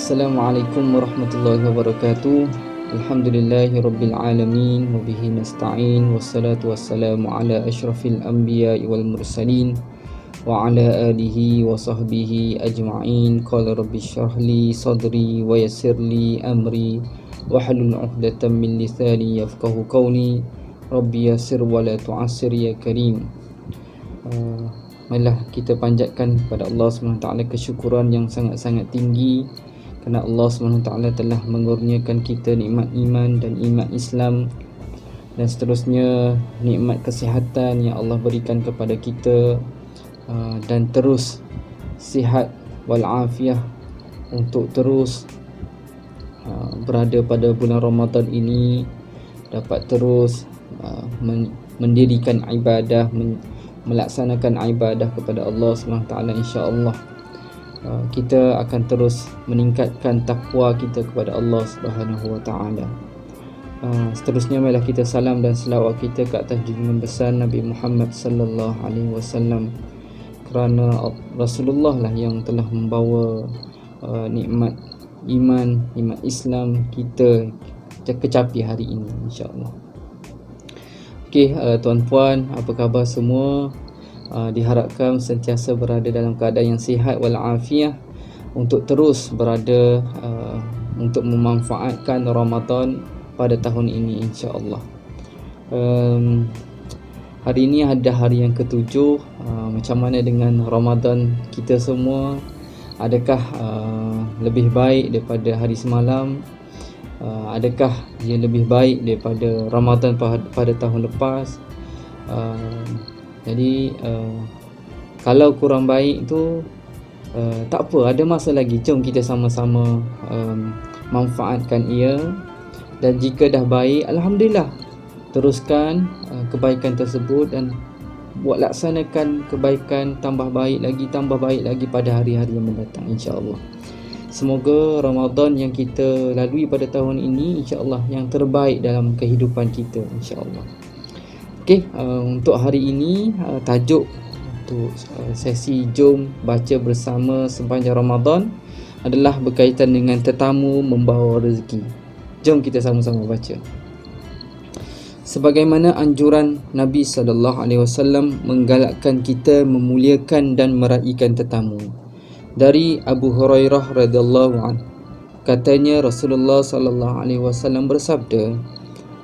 Assalamualaikum warahmatullahi wabarakatuh. Alhamdulillahi rabbil alamin wa bihi nasta'in wassalatu wassalamu ala asyrafil anbiya'i wal mursalin wa ala alihi wa sahbihi ajma'in. Qala rabbi shrah li sadri wa yassir li amri wahlul 'uqdatam min lisani yafqahu qawli. Rabbi yassir wa la tu'assir ya karim. Marilah kita panjatkan kepada Allah SWT kesyukuran yang sangat-sangat tinggi kerana Allah SWT telah mengurniakan kita nikmat iman dan iman Islam, dan seterusnya nikmat kesihatan yang Allah berikan kepada kita, dan terus sihat walafiah untuk terus berada pada bulan Ramadan ini, dapat terus mendirikan ibadah, melaksanakan ibadah kepada Allah SWT. insya-Allah kita akan terus meningkatkan takwa kita kepada Allah Subhanahu Wa Taala. Seterusnya marilah kita salam dan selawat kita ke atas junjungan besar Nabi Muhammad sallallahu alaihi wasallam, kerana Rasulullah lah yang telah membawa nikmat iman, nikmat Islam kita kecapi hari ini, insya-Allah. Okey, tuan-puan, apa khabar semua? Diharapkan sentiasa berada dalam keadaan yang sihat walafiah untuk terus berada untuk memanfaatkan Ramadan pada tahun ini, insya-Allah. Hari ini ada hari yang ketujuh. Macam mana dengan Ramadan kita semua? Adakah lebih baik daripada hari semalam? Adakah dia lebih baik daripada Ramadan pada tahun lepas? Jadi kalau kurang baik tu tak apa, ada masa lagi. Jom kita sama-sama manfaatkan ia. Dan jika dah baik, alhamdulillah, teruskan kebaikan tersebut dan laksanakan kebaikan, tambah baik lagi pada hari-hari yang mendatang, insya-Allah. Semoga Ramadan yang kita lalui pada tahun ini, insya-Allah, yang terbaik dalam kehidupan kita, insya-Allah. Okey, untuk hari ini tajuk untuk sesi Jom Baca Bersama sepanjang Ramadan adalah berkaitan dengan tetamu membawa rezeki. Jom kita sama-sama baca. Sebagaimana anjuran Nabi SAW menggalakkan kita memuliakan dan meraihkan tetamu. Dari Abu Hurairah radhiyallahu anhu, katanya Rasulullah SAW bersabda,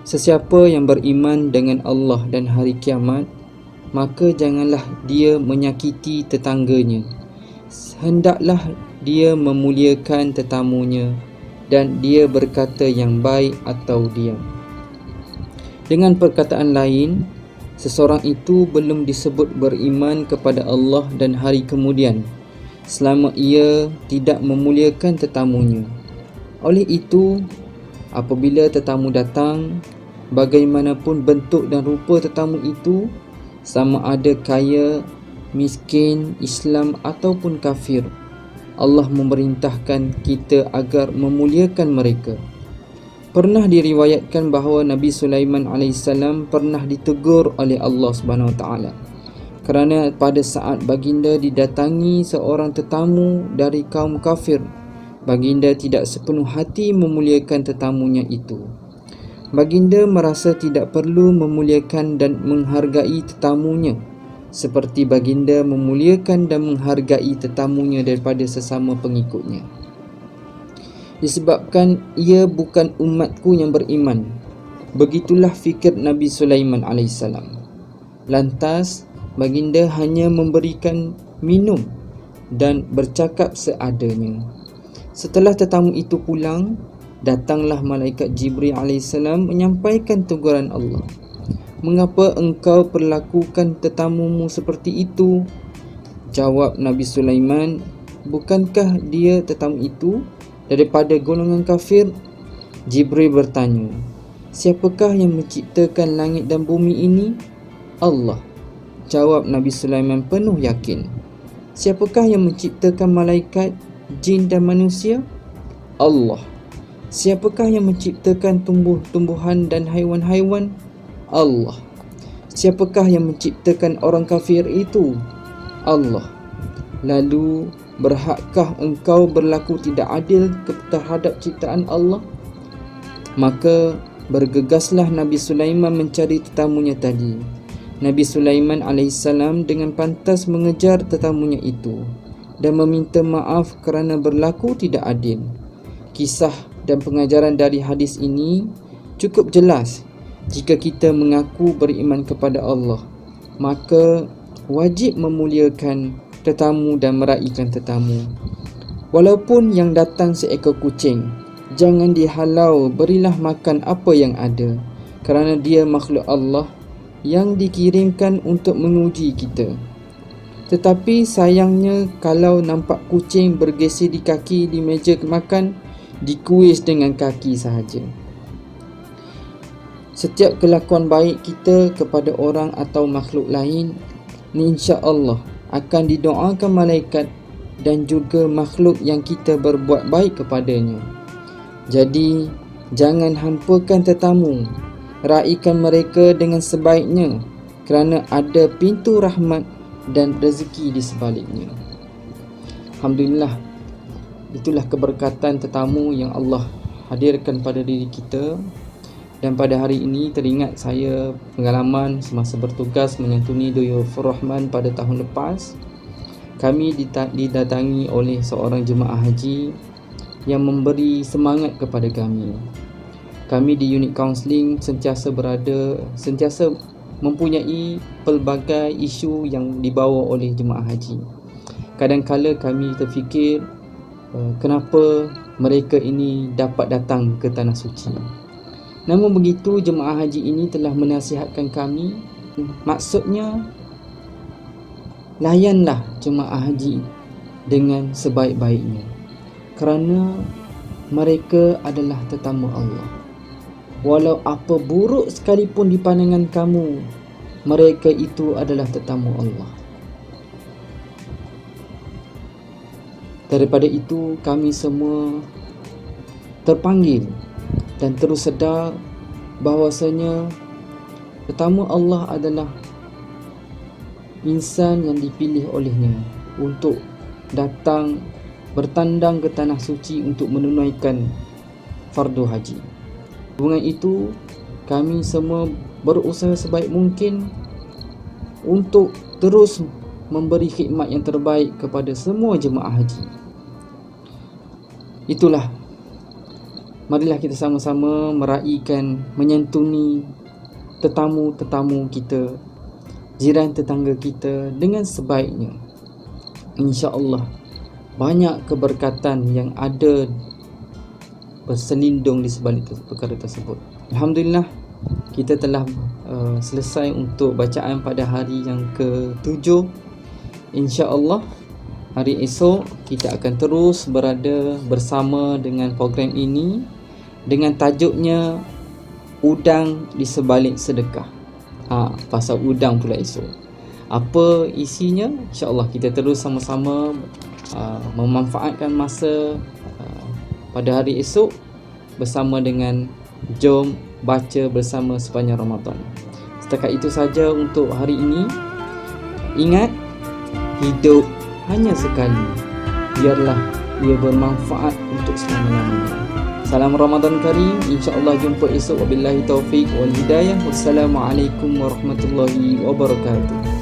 sesiapa yang beriman dengan Allah dan hari kiamat, maka janganlah dia menyakiti tetangganya. Hendaklah dia memuliakan tetamunya dan dia berkata yang baik atau diam. Dengan perkataan lain, seseorang itu belum disebut beriman kepada Allah dan hari kemudian selama ia tidak memuliakan tetamunya. Oleh itu, apabila tetamu datang, bagaimanapun bentuk dan rupa tetamu itu, sama ada kaya, miskin, Islam ataupun kafir, Allah memerintahkan kita agar memuliakan mereka. Pernah diriwayatkan bahawa Nabi Sulaiman AS pernah ditegur oleh Allah SWT kerana pada saat baginda didatangi seorang tetamu dari kaum kafir, baginda tidak sepenuh hati memuliakan tetamunya itu. Baginda merasa tidak perlu memuliakan dan menghargai tetamunya seperti baginda memuliakan dan menghargai tetamunya daripada sesama pengikutnya. Disebabkan ia bukan umatku yang beriman. Begitulah fikir Nabi Sulaiman AS. Lantas baginda hanya memberikan minum dan bercakap seadanya. Setelah tetamu itu pulang, datanglah malaikat Jibril AS menyampaikan teguran Allah. Mengapa engkau perlakukan tetamumu seperti itu? Jawab Nabi Sulaiman, bukankah dia tetamu itu daripada golongan kafir? Jibril bertanya, siapakah yang menciptakan langit dan bumi ini? Allah. Jawab Nabi Sulaiman penuh yakin. Siapakah yang menciptakan malaikat, jin dan manusia? Allah. Siapakah yang menciptakan tumbuh-tumbuhan dan haiwan-haiwan? Allah. Siapakah yang menciptakan orang kafir itu? Allah. Lalu berhakkah engkau berlaku tidak adil terhadap ciptaan Allah? Maka bergegaslah Nabi Sulaiman mencari tetamunya tadi. Nabi Sulaiman AS dengan pantas mengejar tetamunya itu dan meminta maaf kerana berlaku tidak adil. Kisah dan pengajaran dari hadis ini cukup jelas. Jika kita mengaku beriman kepada Allah, maka wajib memuliakan tetamu dan meraihkan tetamu. Walaupun yang datang seekor kucing, jangan dihalau, berilah makan apa yang ada, kerana dia makhluk Allah yang dikirimkan untuk menguji kita. Tetapi sayangnya, kalau nampak kucing bergeser di kaki di meja makan, dikuis dengan kaki sahaja. Setiap kelakuan baik kita kepada orang atau makhluk lain ni insya-Allah akan didoakan malaikat dan juga makhluk yang kita berbuat baik kepadanya. Jadi jangan hampakan tetamu, raikan mereka dengan sebaiknya, kerana ada pintu rahmat dan rezeki di sebaliknya. Alhamdulillah, itulah keberkatan tetamu yang Allah hadirkan pada diri kita. Dan pada hari ini teringat saya pengalaman semasa bertugas menyantuni Duyufur Rahman pada tahun lepas. Kami didatangi oleh seorang jemaah haji yang memberi semangat kepada kami. Kami di unit kaunseling sentiasa mempunyai pelbagai isu yang dibawa oleh jemaah haji. Kadang-kala kami terfikir kenapa mereka ini dapat datang ke Tanah Suci. Namun begitu, jemaah haji ini telah menasihatkan kami, maksudnya layanlah jemaah haji dengan sebaik-baiknya, kerana mereka adalah tetamu Allah. Walau apa buruk sekalipun di pandangan kamu, mereka itu adalah tetamu Allah. Daripada itu, kami semua terpanggil dan terus sedar bahawasanya tetamu Allah adalah insan yang dipilih olehnya untuk datang bertandang ke Tanah Suci untuk menunaikan fardu haji. Dengan itu, kami semua berusaha sebaik mungkin untuk terus memberi khidmat yang terbaik kepada semua jemaah haji. Itulah, marilah kita sama-sama meraihkan, menyantuni tetamu-tetamu kita, jiran tetangga kita dengan sebaiknya. InsyaAllah banyak keberkatan yang ada berselindung di sebalik perkara tersebut. Alhamdulillah, kita telah selesai untuk bacaan pada hari yang ke-7. InsyaAllah hari esok kita akan terus berada bersama dengan program ini dengan tajuknya Udang di Sebalik Sedekah. Pasal udang pula esok. Apa isinya? InsyaAllah kita terus sama-sama memanfaatkan masa pada hari esok bersama dengan jom baca bersama sepanjang Ramadan. Setakat itu saja untuk hari ini. Ingat, hidup hanya sekali. Biarlah ia bermanfaat untuk selama-lamanya. Salam Ramadan Karim. InsyaAllah jumpa esok. Wabillahi taufiq wal hidayah. Wassalamualaikum warahmatullahi wabarakatuh.